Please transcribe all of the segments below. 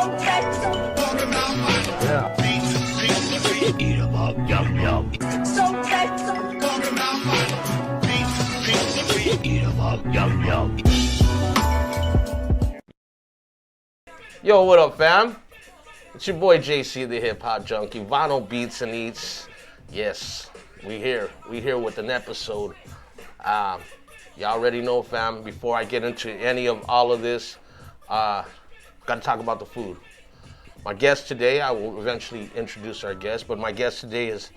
Yeah. Eat 'em up, yum yum. Eat 'em up, yum yum. Yo, what up, fam? It's your boy JC, the Hip Hop Junkie. Vinyl Beats and Eats. Yes, we here. We here with an episode. Y'all already know, fam. Before I get into any of all of this, gotta talk about the food. My guest today, I will eventually introduce our guest, but my guest today is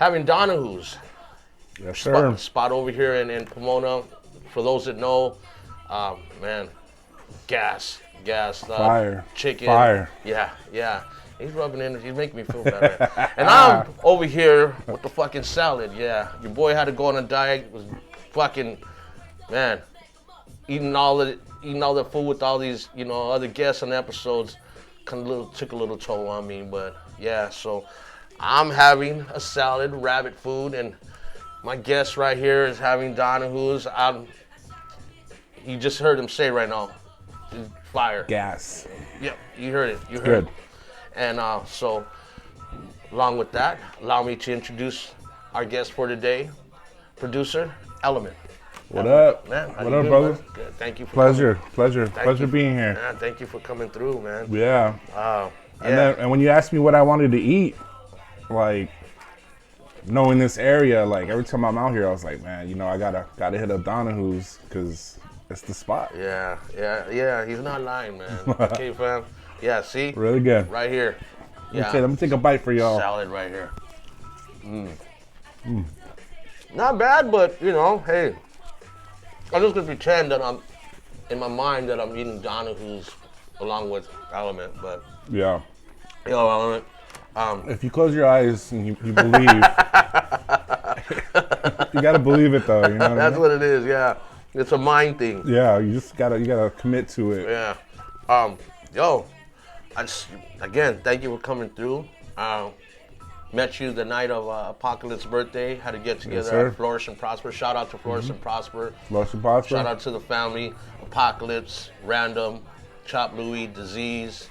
having Donahue's. Yes, sir. Spot over here in Pomona. For those that know, man, gas, fire, chicken. fire. Yeah. He's rubbing in. He's making me feel better. And I'm over here with the fucking salad. Yeah, your boy had to go on a diet. Was fucking, man, eating all the food with all these, other guests on episodes. Took a little toll on me, but yeah. So I'm having a salad, rabbit food, and my guest right here is having Donahue's. You just heard him say right now, fire. Gas. Yep, you heard it. You heard it. And so, along with that, allow me to introduce our guest for today, producer Element. What up? Man, what up, brother? Man? Good. Thank you for Pleasure coming. being here. Man, thank you for coming through, man. Yeah. Yeah. And when you asked me what I wanted to eat, like, knowing this area, like every time I'm out here, I was like, man, I gotta hit up Donahue's because it's the spot. Yeah. He's not lying, man. Okay, fam. Yeah, see? Really good. Right here. Yeah. Okay, let me take a bite for y'all. Salad right here. Not bad, but hey, I'm just gonna pretend that I'm in my mind that I'm eating Donahue's along with Element, but yeah. Yo, Element. If you close your eyes and you believe, you gotta believe it though. You know That's what it is. Yeah, it's a mind thing. Yeah, you gotta commit to it. Yeah. Yo, again, thank you for coming through. Met you the night of Apocalypse's birthday. Had to get together at Flourish and Prosper. Shout out to Flourish and Prosper. Flourish and Prosper. Shout out to the family. Apocalypse, Random, Chop Louie, Disease,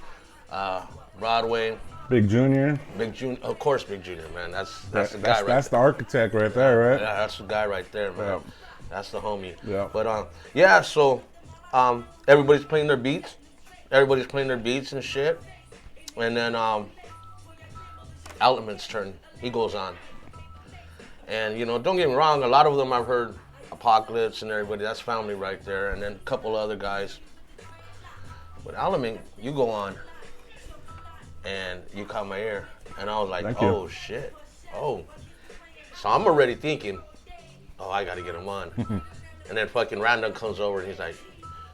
Broadway. Big Junior. Of course, Big Junior, man. That's the guy right there. That's the architect right there, right? Yeah, that's the guy right there, man. Yeah. That's the homie. Yeah. But yeah. So, everybody's playing their beats. Everybody's playing their beats and shit. And then Element's turn. He goes on. And don't get me wrong. A lot of them I've heard Apocalypse and everybody. That's family right there. And then a couple other guys. But Element, you go on. And you caught my ear, and I was like, oh, shit. Oh. So I'm already thinking, I got to get him on. And then fucking Random comes over, and he's like,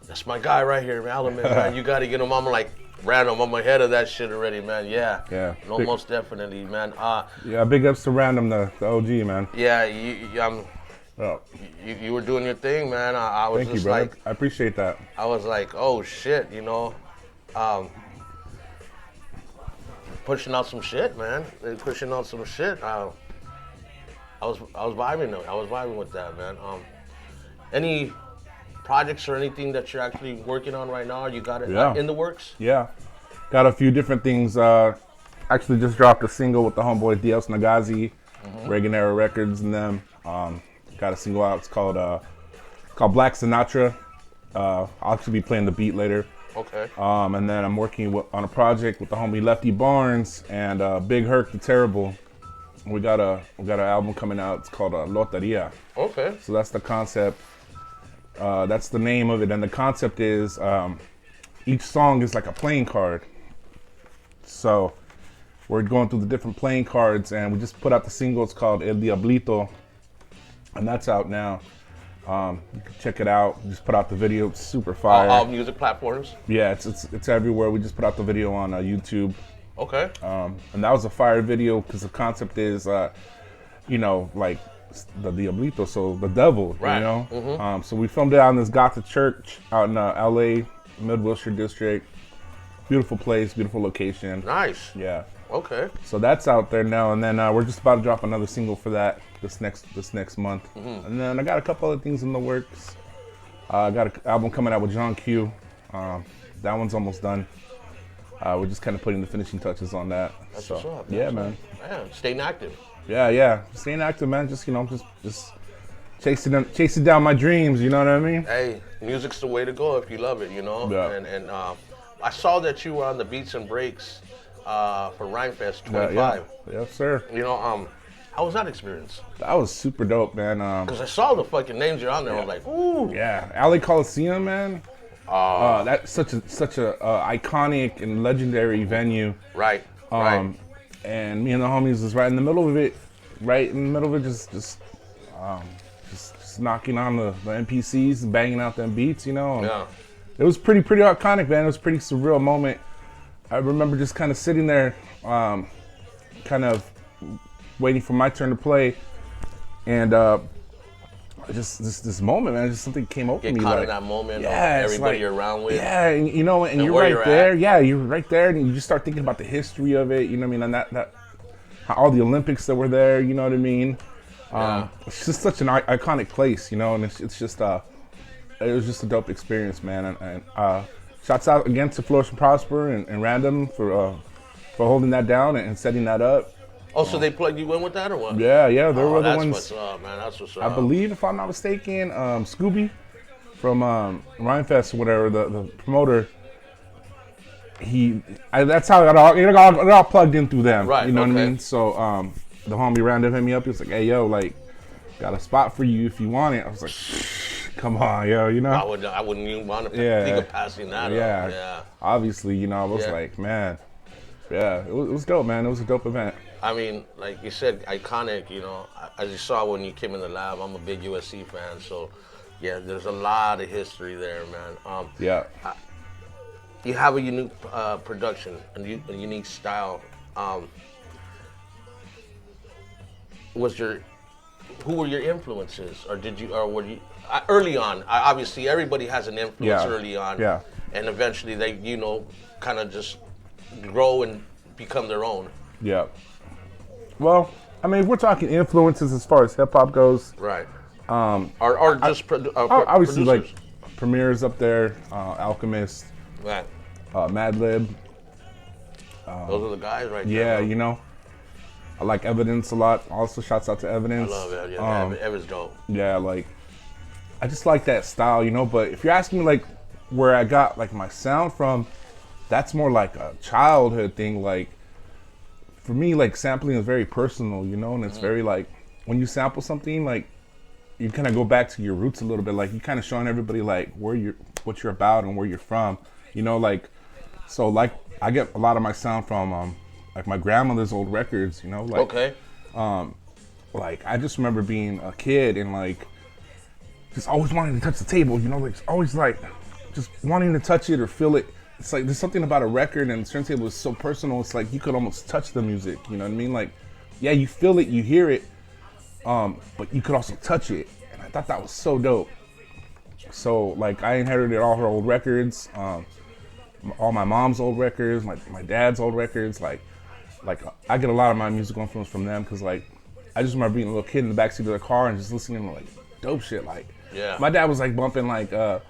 that's my guy right here, Element, man. You got to get him on. I'm like, Random, I'm ahead of that shit already, man. Yeah. Yeah. No, most definitely, man. Yeah, big ups to Random, the OG, man. Yeah, you were doing your thing, man. I was Thank you, brother. I appreciate that. I was like, oh, shit, pushing out some shit, man. They're pushing out some shit. I was vibing though. I was vibing with that, man. Any projects or anything that you're actually working on right now? You got it in the works? Yeah, got a few different things. Actually, just dropped a single with the homeboy DS Nagazi, Reagan Era Records, and them. Got a single out. It's called Black Sinatra. I'll actually be playing the beat later. Okay. And then I'm working on a project with the homie Lefty Barnes and Big Herc the Terrible. We got an album coming out. It's called Loteria. Okay. So that's the concept. That's the name of it, and the concept is each song is like a playing card. So we're going through the different playing cards, and we just put out the single. It's called El Diablito, and that's out now. You can check it out. Just put out the video. It's super fire. All music platforms? Yeah, it's everywhere. We just put out the video on YouTube. Okay. And that was a fire video because the concept is, like the Diablito, so the devil, right. So we filmed it out in this Gothic church out in LA, Mid-Wilshire district. Beautiful place, beautiful location. Nice. Yeah. Okay. So that's out there now, and then we're just about to drop another single for that this next month. And then I got a couple other things in the works. I got an album coming out with John Q. That one's almost done. we're just kind of putting the finishing touches on that. That's so, what's up. Yeah, man. Man, staying active. Yeah. Staying active, man. Just just chasing down my dreams. You know what I mean? Hey, music's the way to go if you love it. Yeah. And I saw that you were on the Beats and Breaks for Rhymefest 25. Yeah. Yes, sir. How was that experience? That was super dope, man. Because I saw the fucking names you're on there. I was like, ooh. Yeah, LA Coliseum, man. That's such a iconic and legendary venue. Right. And me and the homies was right in the middle of it, just knocking on the MPCs and banging out them beats, Yeah. It was pretty iconic, man. It was a pretty surreal moment. I remember just kind of sitting there, kind of waiting for my turn to play, and just this moment, man, just something came over Get me. caught like, in that moment of yeah, everybody you're around with. Yeah, and and you're right there. Yeah, you're right there, and you just start thinking about the history of it. You know what I mean? And that all the Olympics that were there. You know what I mean? It's just such an iconic place, and it's just it was just a dope experience, man. And shouts out again to Flourish and Prosper and Random for holding that down and setting that up. Oh, so they plugged you in with that or what? Yeah, they were the ones. That's what's up, man. That's what's up. I believe, if I'm not mistaken, Scooby from Rhymefest or whatever, the promoter, that's how it all plugged in through them. Right, You know what I okay. mean? So the homie Random hit me up. He was like, hey, yo, like, got a spot for you if you want it. I was like, come on, yo, I wouldn't even want to think of passing that up. Yeah. Obviously, I was like, man, yeah, it was dope, man. It was a dope event. I mean, like you said, iconic, as you saw when you came in the lab, I'm a big USC fan, so yeah, there's a lot of history there, man. Yeah. You have a unique production, a unique style. Who were your influences, or were you, early on, obviously everybody has an influence early on, and eventually they, kind of just grow and become their own. Yeah. Well, I mean, if we're talking influences as far as hip hop goes, right? Or just obviously producers. like Premier's up there, Alchemist, Right. Madlib. Those are the guys right Yeah, there. I like Evidence a lot. Also, shouts out to Evidence. I love it. Yeah, Evan's dope. Yeah, like I just like that style, But if you're asking me like where I got like my sound from, that's more like a childhood thing. Like for me, like sampling is very personal, and it's very like when you sample something, like you kind of go back to your roots a little bit. Like you kind of showing everybody like what you're about and where you're from, like. So like I get a lot of my sound from like my grandmother's old records, like. Okay. Like I just remember being a kid and like just always wanting to touch the table, like always like just wanting to touch it or feel it. It's like there's something about a record and the turntable is so personal. It's like you could almost touch the music. You know what I mean? Like, yeah, you feel it, you hear it, but you could also touch it. And I thought that was so dope. So like I inherited all her old records, all my mom's old records, my dad's old records. Like I get a lot of my musical influence from them because like I just remember being a little kid in the backseat of the car and just listening to like dope shit. Like my dad was like bumping like the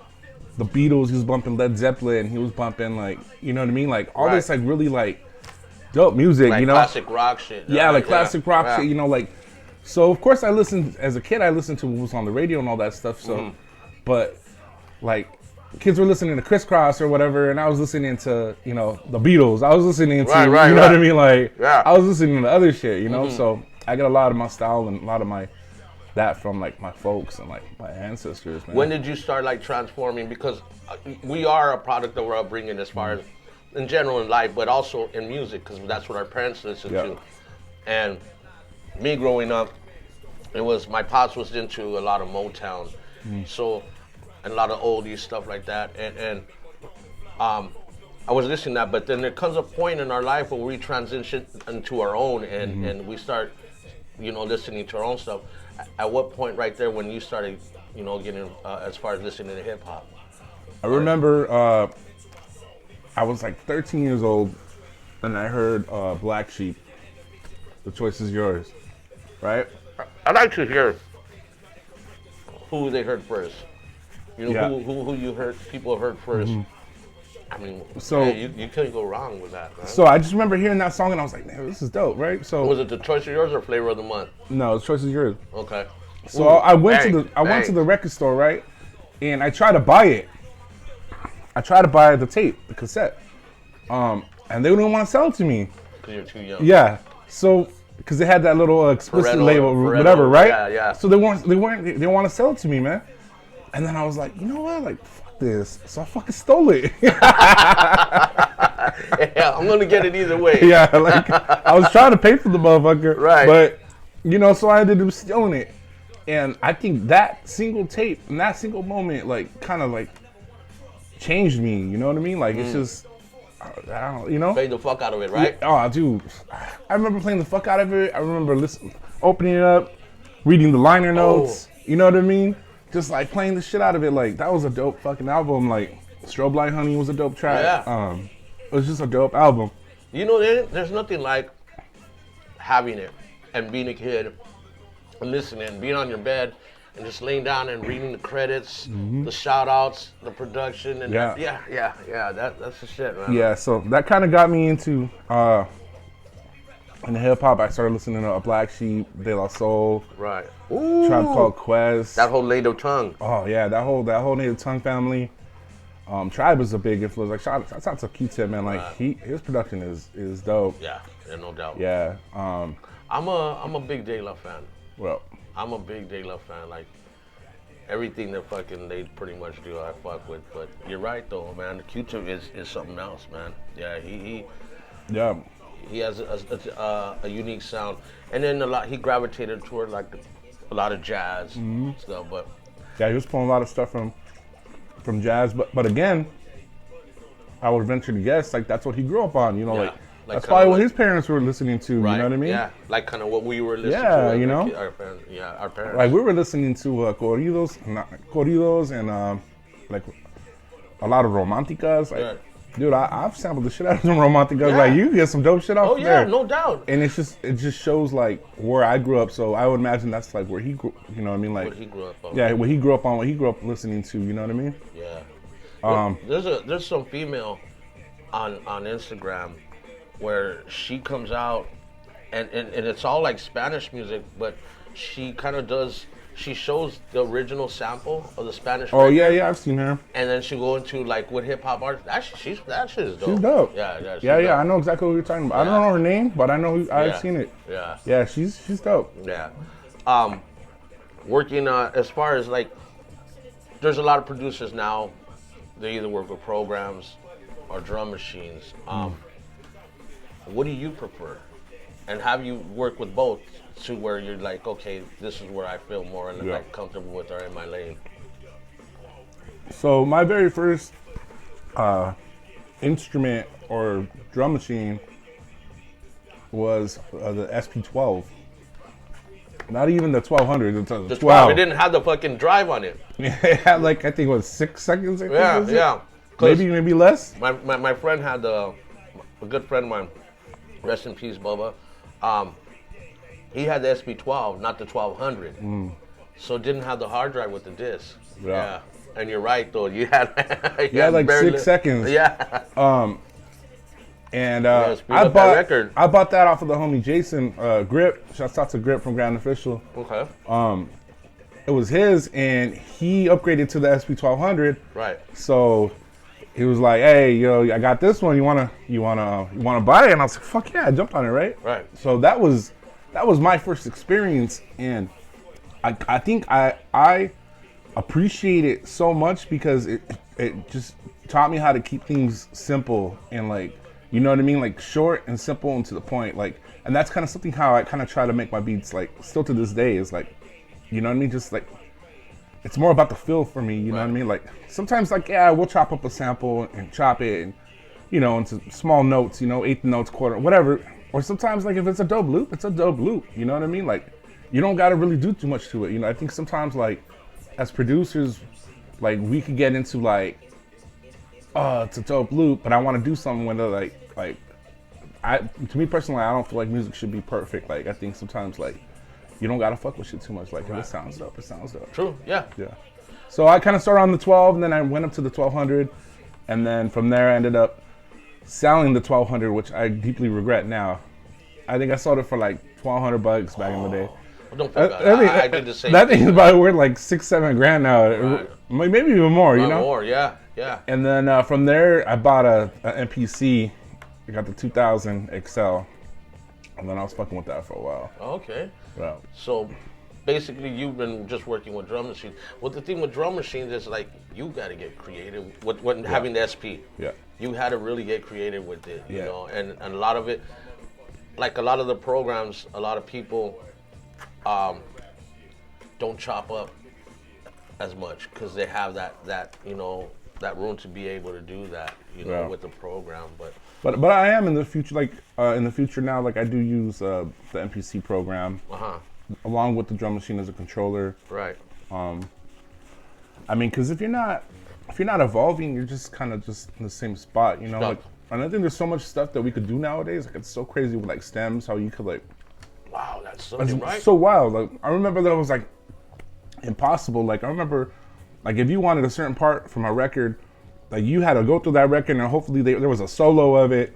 Beatles, he was bumping Led Zeppelin, he was bumping like, you know what I mean? Like all this like really like dope music, like classic rock shit. Yeah, like classic rock shit, like. So of course I listened, as a kid I listened to what was on the radio and all that stuff, so, but like kids were listening to Crisscross or whatever and I was listening to, the Beatles, I was listening to, you know what I mean? Like, I was listening to other shit, so I get a lot of my style and a lot of that from like my folks and like my ancestors, man. When did you start like transforming? Because we are a product of our upbringing as far as in general in life, but also in music, because that's what our parents listened to. And me growing up, my pops was into a lot of Motown, so and a lot of oldies stuff like that, and I was listening to that. But then there comes a point in our life where we transition into our own, and we start, listening to our own stuff. At what point right there when you started, getting as far as listening to hip hop? I remember I was like 13 years old and I heard Black Sheep, The Choice Is Yours, right? I'd like to hear who they heard first. Who you heard, people heard first. I mean, So- man, you couldn't go wrong with that, man. So I just remember hearing that song and I was like, man, this is dope, right? So Was it the choice of yours or flavor of the month? no, the choice is yours. Okay. So Ooh, I went to thanks. the record store, right? And I tried to buy it. I tried to buy the tape, the cassette. And they didn't want to sell it to me. Because you're too young. Yeah. So because they had that little explicit label, whatever, right? Yeah, yeah. So they didn't want to sell it to me, man. And then I was like, you know what? Like, fuck this. So I fucking stole it. Yeah, I'm gonna get it either way. Yeah, like I was trying to pay for the motherfucker. Right. But so I ended up stealing it. And I think that single tape and that single moment, like, kind of like changed me. You know what I mean? Like, it's just, I don't, Played the fuck out of it, right? Oh, dude. I remember playing the fuck out of it. I remember opening it up, reading the liner notes. You know what I mean? Just like playing the shit out of it. Like, that was a dope fucking album. Like, Strobe Light Honey was a dope track. Yeah. It was just a dope album. You know, there's nothing like having it and being a kid and listening, being on your bed and just laying down and reading the credits, the shout outs, the production, and Yeah. that's the shit, man. Yeah, so that kind of got me into in the hip hop. I started listening to Black Sheep, De La Soul, Right. Tribe Called Quest. That whole Lado tongue. Oh yeah, that whole Native Tongue family. Tribe is a big influence. Like shout out to Q-Tip, man. Like his production is dope. Yeah, no doubt. Yeah. I'm a big De La fan. Well, I'm a big De La fan. Like everything that fucking they pretty much do, I fuck with. But you're right though, man. The Q-Tip is something else, man. Yeah, he has a unique sound, and then he gravitated toward like a lot of jazz stuff. But yeah, he was pulling a lot of stuff from jazz, but again, I would venture to guess like that's what he grew up on. You know, Yeah, like like that's probably kinda what like- his parents were listening to. right, You know what I mean? Yeah, like kind of what we were listening Yeah, to. you know? our parents. Like we were listening to corridos and like a lot of romanticas. Like, Yeah. dude, I've sampled the shit out of some romanticas. Yeah. Like you get some dope shit off Oh yeah, there. no doubt. And it just shows like where I grew up. So I would imagine that's like where he grew. You know what I mean? Like What he grew up on. yeah, what he grew up on, what he grew up listening to. You know what I mean? Yeah. There's some female on Instagram where she comes out and it's all like Spanish music, but she kind of she shows the original sample of the Spanish Oh record, yeah, I've seen her. and then she go into like with hip hop artists. That shit is dope. She's dope. Yeah. She's Yeah, dope. I know exactly what you're talking about. I don't know her name, but I know I've Yeah. seen it. Yeah. Yeah, she's dope. Yeah. Working as far as like, there's a lot of producers now. They either work with programs or drum machines. What do you prefer? And have you worked with both to where you're like, okay, this is where I feel more and like comfortable with or in my lane? So my very first instrument or drum machine was the SP12. Not even the 1200, the The 12. It didn't have the fucking drive on it. It had like, I think it was 6 seconds. I think, Yeah, was it? yeah. 'Cause Maybe less. My friend had a good friend of mine, rest in peace, Bubba. He had the SP12, not the 1200. So it didn't have the hard drive with the disc. Yeah. And you're right though. You had You had like barely- 6 seconds. Yeah. And speed up that record. I bought that off of the homie Jason Grip. Shouts out to Grip from Grand Official. Okay. It was his, and he upgraded to the SP1200. Right. So he was like, "Hey, yo, I got this one. You wanna buy it?" And I was like, "Fuck yeah!" I jumped on it, right? Right. So that was my first experience, and I think I appreciate it so much because it just taught me how to keep things simple and like, you know what I mean, like short and simple and to the point. Like, and that's kind of something how I kind of try to make my beats like still to this day is like, you know what I mean, just like. It's more about the feel for me, you know what I mean? Like, sometimes, like, yeah, we'll chop up a sample and chop it, and, you know, into small notes, you know, eighth notes, quarter, whatever. Or sometimes, like, if it's a dope loop, it's a dope loop, you know what I mean? Like, you don't got to really do too much to it, you know? I think sometimes, like, as producers, like, we could get into, like, oh, it's a dope loop, but I want to do something with it, to me personally, I don't feel like music should be perfect. Like, I think sometimes, like, you don't gotta fuck with shit too much. Like, if it sounds dope, it sounds dope. True. Yeah. Yeah. So I kind of started on the 12, and then I went up to the 1200, And then from there, I ended up selling the 1200, which I deeply regret now. I think I sold it for like $1,200 back in the day. Well, don't forget, I did the same. That thing is probably worth like $6-7 grand now, right. Maybe even more. You know, more, yeah. And then from there, I bought a MPC. I got the 2000 XL, and then I was fucking with that for a while. Okay. Yeah. So basically, you've been just working with drum machines. Well, the thing with drum machines is like you got to get creative with having the SP. Yeah. You had to really get creative with it, you Yeah. know, and a lot of it, like a lot of the programs, a lot of people don't chop up as much because they have that you know, that room to be able to do that, you know, with the program. But I am in the future, like in the future now, like I do use the MPC program along with the drum machine as a controller. Right. I mean, because if you're not evolving, you're just kind of just in the same spot, you know. Like, and I think there's so much stuff that we could do nowadays. Like it's so crazy with like stems, how you could like. Wow, that's something, right? So wild. Like I remember that was like impossible. Like I remember, like if you wanted a certain part from a record, like you had to go through that record and hopefully there was a solo of it,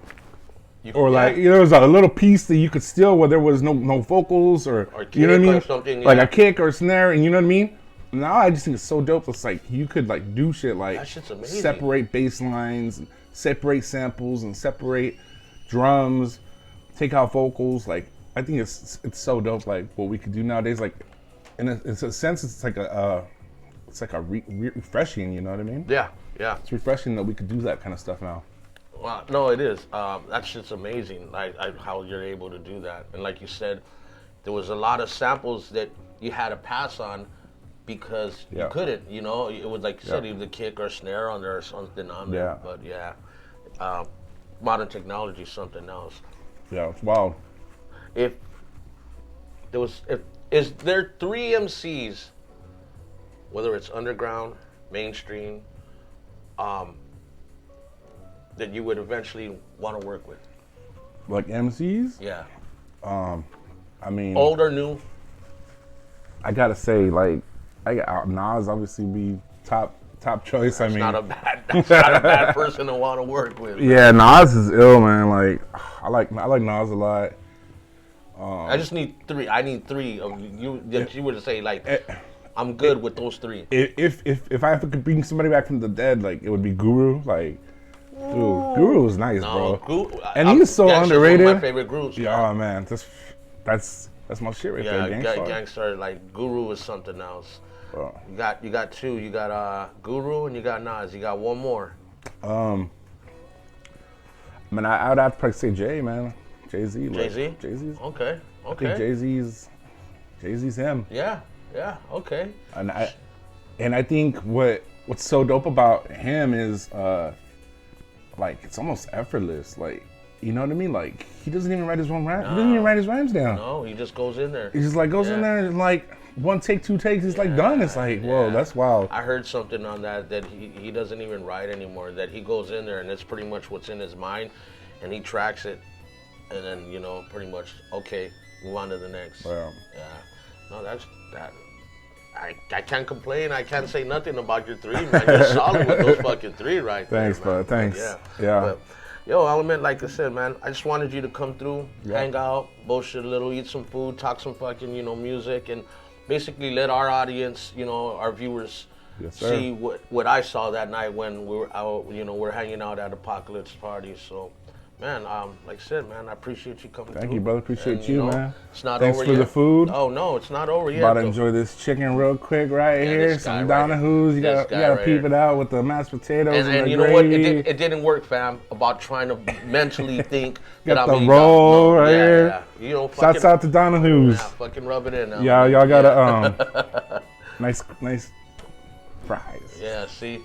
or like there was a little piece that you could steal where there was no vocals or you know what I mean, something, like a kick or a snare, and you know what I mean. Now I just think it's so dope. It's like you could like do shit like that shit's amazing. Separate bass lines, separate samples, and separate drums, take out vocals. Like I think it's so dope. Like what we could do nowadays. Like in a sense, it's like refreshing. You know what I mean? Yeah. It's refreshing that we could do that kind of stuff now. Well, no, it is. That shit's amazing. How you're able to do that. And like you said, there was a lot of samples that you had to pass on because you couldn't. You know, it was like you said, either kick or snare on there or something on there. But modern technology is something else. Yeah, it's wild. Is there 3 MCs, whether it's underground, mainstream, that you would eventually want to work with? Like MCs? Yeah. I mean, old or new? I gotta say, like, Nas obviously be top choice. That's not a bad person to want to work with. Man. Yeah, Nas is ill, man. Like, I like Nas a lot. I just need 3. I need 3 of you that you would say like, I'm good with those 3. If I could bring somebody back from the dead, like it would be Guru. Like, dude, Guru is nice, bro. And he's so underrated. One of my favorite groups. Yeah, man, that's my shit right there. Gangstar. Like Guru is something else. You got 2. You got Guru and you got Nas. You got one more. I mean, I would have to probably say Jay, man. Jay-Z. Jay-Z? Okay. I think Jay-Z's him. Yeah, okay. And I think what's so dope about him is like it's almost effortless. Like, you know what I mean? Like he doesn't even write his own rhymes. He doesn't even write his rhymes down. No, he just goes in there. He just like goes in there and like 1 take, 2 takes, he's like done. It's like, whoa, that's wild. I heard something on that he doesn't even write anymore, that he goes in there and it's pretty much what's in his mind and he tracks it and then, you know, pretty much, okay, move on to the next. Wow. Yeah. No, that's that. I can't complain. I can't say nothing about your 3, man. You're solid with those fucking 3 right there. Thanks, bud. Thanks. Yeah. But, yo, Element, like I said, man, I just wanted you to come through, hang out, bullshit a little, eat some food, talk some fucking, you know, music, and basically let our audience, you know, our viewers see what I saw that night when we were out, you know, we're hanging out at Apocalypse Party. So, man, like I said, man, I appreciate you coming through. Thank you, brother. Appreciate you, man. It's not Thanks over for yet. the food. Oh, no, it's not over yet. About to enjoy this chicken real quick right here. Some Donahue's. You gotta peep it out with the mashed potatoes and the you gravy. Know what? It didn't work, fam, about trying to mentally think that I'm the roll right here. Yeah. You know, shouts out to Donahue's. Yeah, fucking rub it in now. Yeah, y'all got a nice fries. Yeah, see?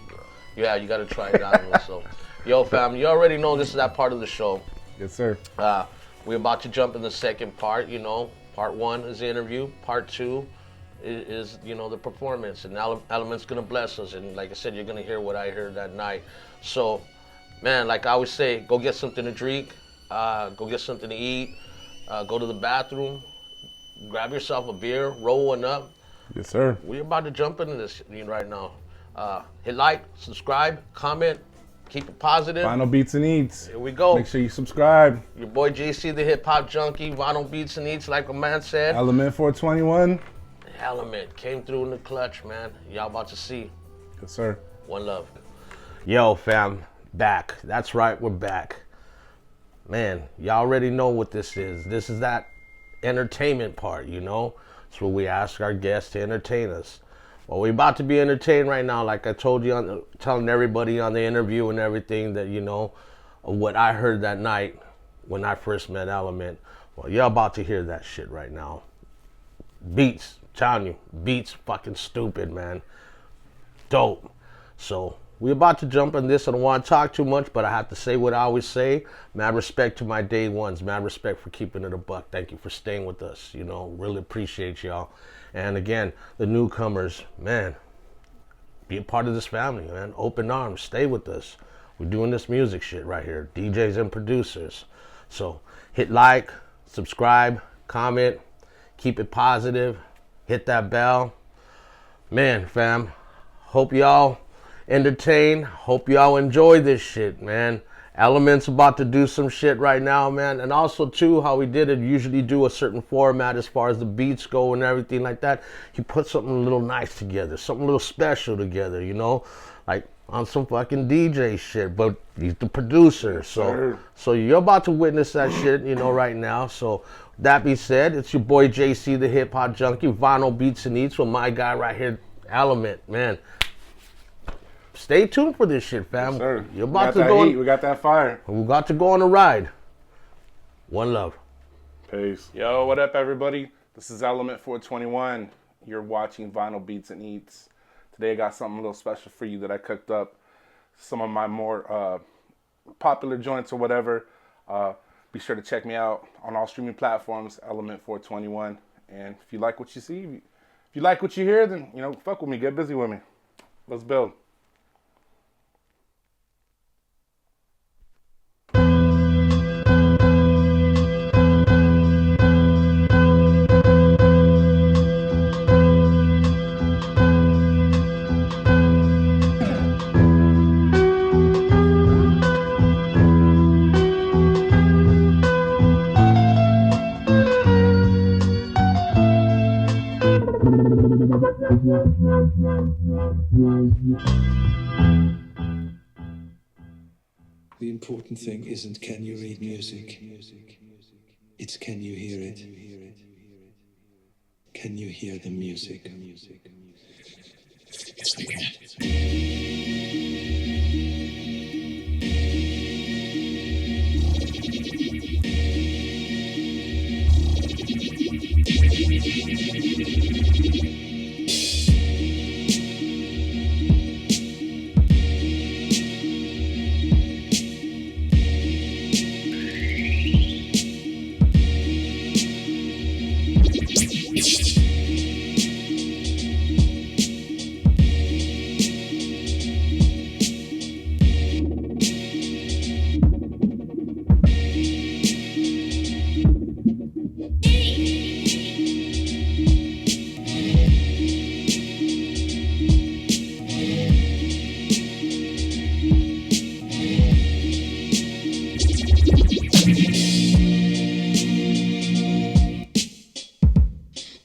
Yeah, you gotta try it out. So, yo, fam, you already know this is that part of the show. Yes, sir. We're about to jump in the second part, you know. Part 1 is the interview. Part 2 is you know, the performance. And Element's going to bless us. And like I said, you're going to hear what I heard that night. So, man, like I always say, go get something to drink. Go get something to eat. Go to the bathroom. Grab yourself a beer. Roll one up. Yes, sir. We're about to jump into this right now. Hit like, subscribe, comment, Keep it positive. Vinyl Beats and Eats. Here we go. Make sure you subscribe. Your boy JC, the hip hop junkie. Vinyl Beats and Eats, like a man said. Element 421. Element came through in the clutch, man. Y'all about to see. Yes, sir. One love. Yo, fam, back. That's right, we're back. Man, y'all already know what this is. This is that entertainment part, you know? It's where we ask our guests to entertain us. Well, we're about to be entertained right now, like I told you, telling everybody on the interview and everything that, you know, of what I heard that night when I first met Element. Well, you're about to hear that shit right now. Beats, telling you, beats fucking stupid, man. Dope. So, we're about to jump in this. I don't want to talk too much, but I have to say what I always say. Mad respect to my day ones. Mad respect for keeping it a buck. Thank you for staying with us. You know, really appreciate y'all. And again, the newcomers, man, be a part of this family, man. Open arms, stay with us. We're doing this music shit right here, DJs and producers. So hit like, subscribe, comment, keep it positive, hit that bell. Man, fam, hope y'all entertain, hope y'all enjoy this shit, man. Element's about to do some shit right now, man. And also, too, how we did it, usually do a certain format as far as the beats go and everything like that. He put something a little nice together, something a little special together, you know? Like on some fucking DJ shit, but he's the producer. So you're about to witness that shit, you know, right now. So that being said, it's your boy JC, the hip hop junkie, Vinyl Beats and Eats with my guy right here, Element, man. Stay tuned for this shit, fam. Yes, sir. You're about to go. We got that fire. We got to go on a ride. One love. Peace. Yo, what up, everybody? This is Element 421. You're watching Vinyl Beats and Eats. Today I got something a little special for you that I cooked up. Some of my more popular joints or whatever. Be sure to check me out on all streaming platforms, Element 421. And if you like what you see, if you like what you hear, then, you know, fuck with me. Get busy with me. Let's build. The important thing isn't can you read music, it's can you hear it. Can you hear the music? Yes, I can.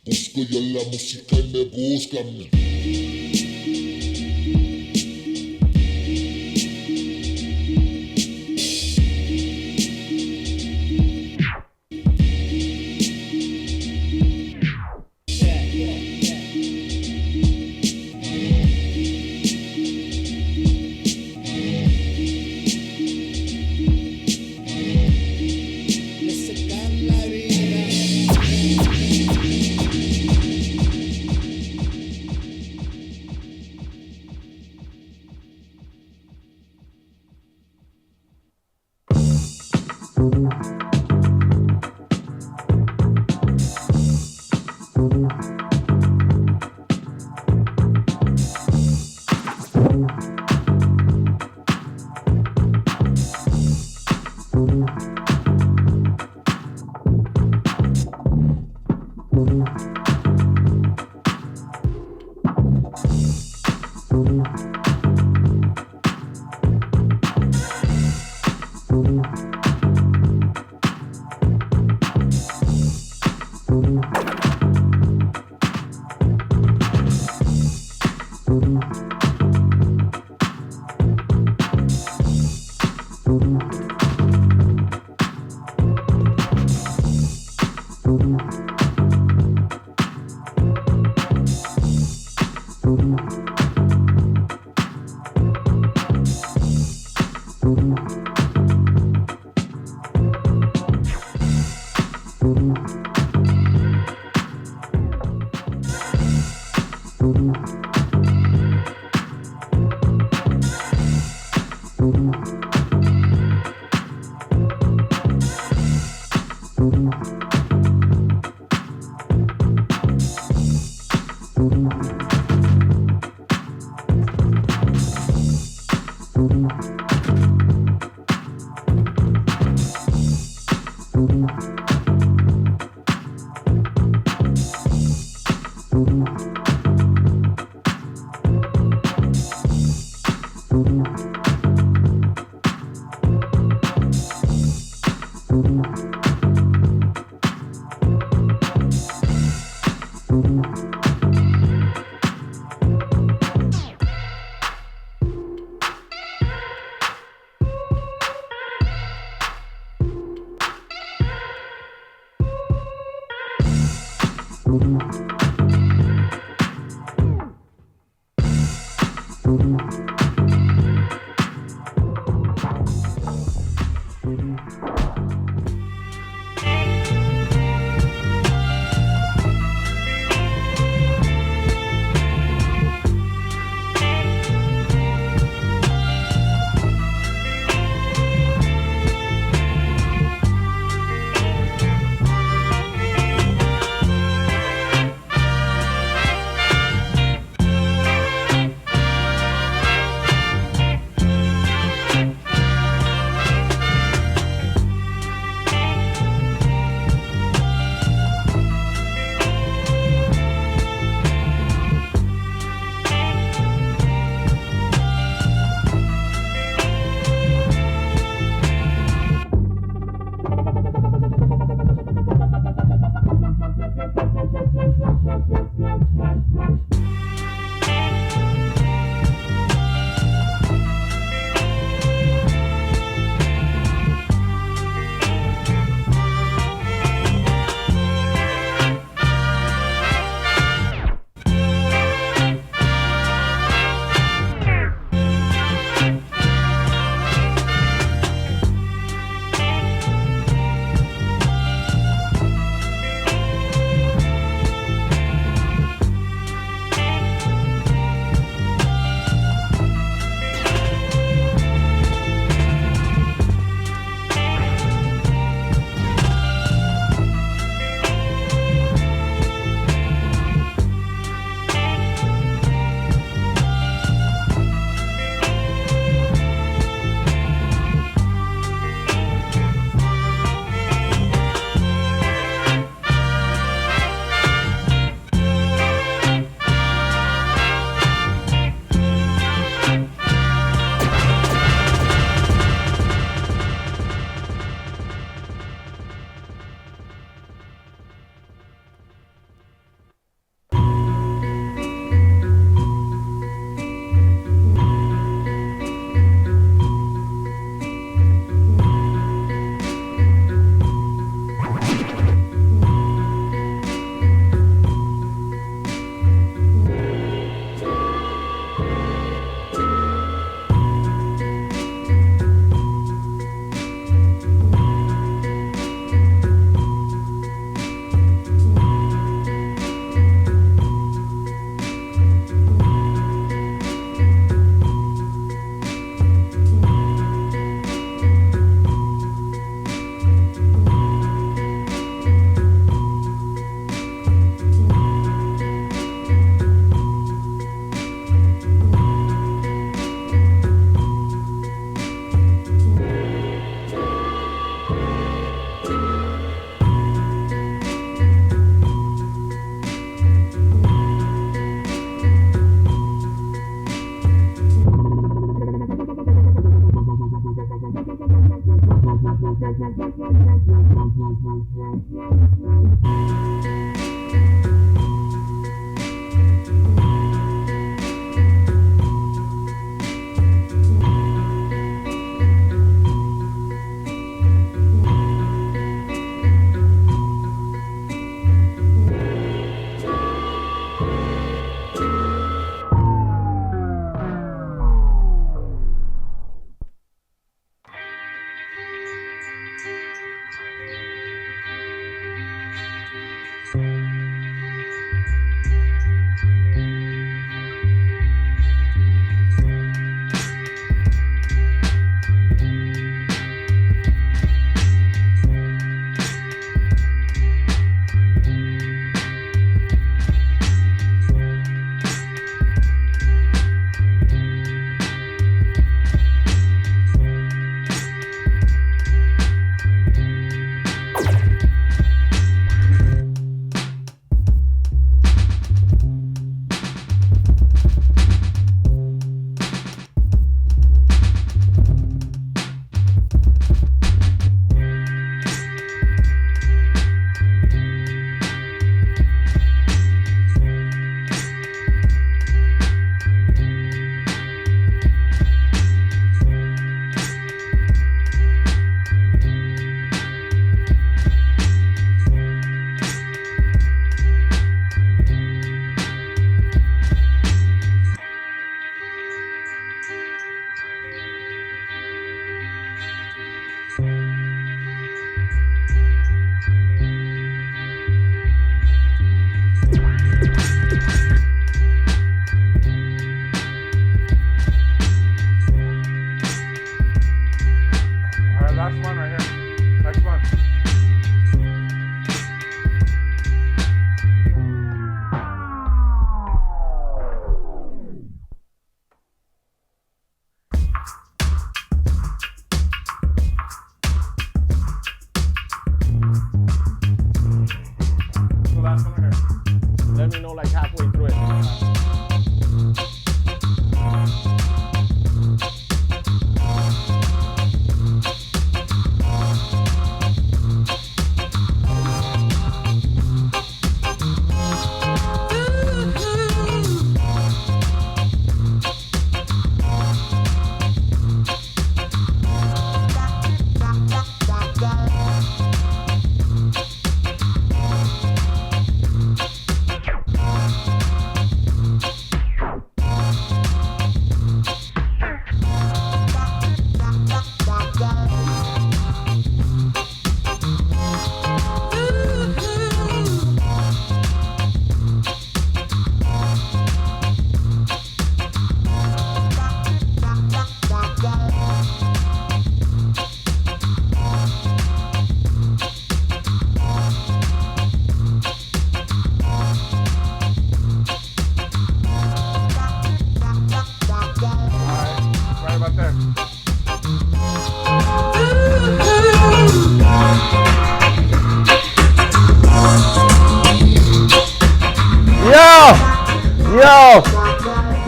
Busco yo la música y me buscan.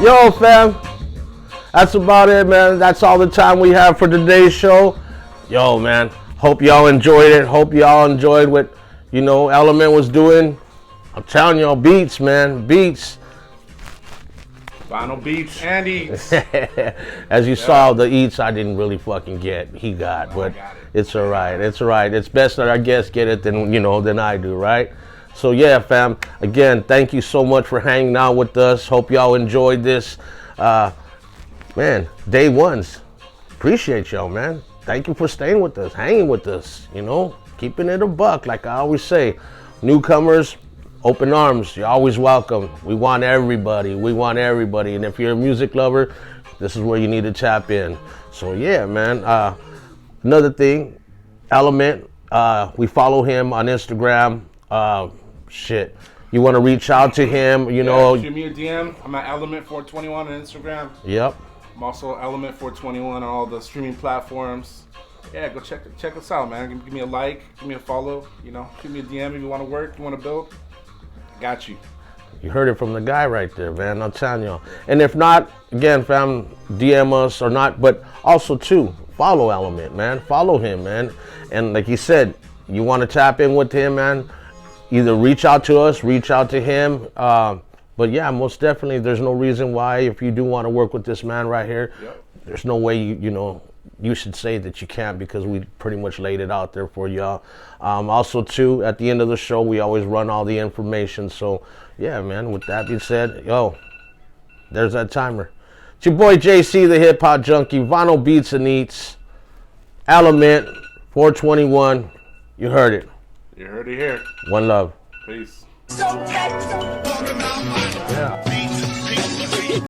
Yo, fam. That's about it, man. That's all the time we have for today's show. Yo, man. Hope y'all enjoyed it. Hope y'all enjoyed what, Element was doing. I'm telling y'all, beats, man. Beats. Vinyl beats and eats. As you saw, the eats I didn't really fucking get. He got, but it's all right. It's all right. It's best that our guests get it than I do, right? So yeah, fam. Again, thank you so much for hanging out with us. Hope y'all enjoyed this. Man, day ones. Appreciate y'all, man. Thank you for staying with us, hanging with us. Keeping it a buck, like I always say. Newcomers, open arms. You're always welcome. We want everybody. And if you're a music lover, this is where you need to tap in. So yeah, man. Another thing, Element. We follow him on Instagram. You want to reach out to him? Shoot me a DM. I'm at Element421 on Instagram. Yep. I'm also Element421 on all the streaming platforms. Yeah, go check us out, man. Give me a like, give me a follow. Shoot me a DM if you want to work, you want to build. Got you. You heard it from the guy right there, man. I'm telling y'all. And if not, again, fam, DM us or not, but also too, follow Element, man. Follow him, man. And like he said, you want to tap in with him, man. Either reach out to us, reach out to him. But yeah, most definitely, there's no reason why, if you do want to work with this man right here, there's no way you should say that you can't, because we pretty much laid it out there for y'all. Also too, at the end of the show, we always run all the information. So yeah, man, with that being said, there's that timer. It's your boy JC, the hip hop junkie, Vinyl Beats and Eats, Element 421. You heard it. You heard it here. One love. Peace. Yeah.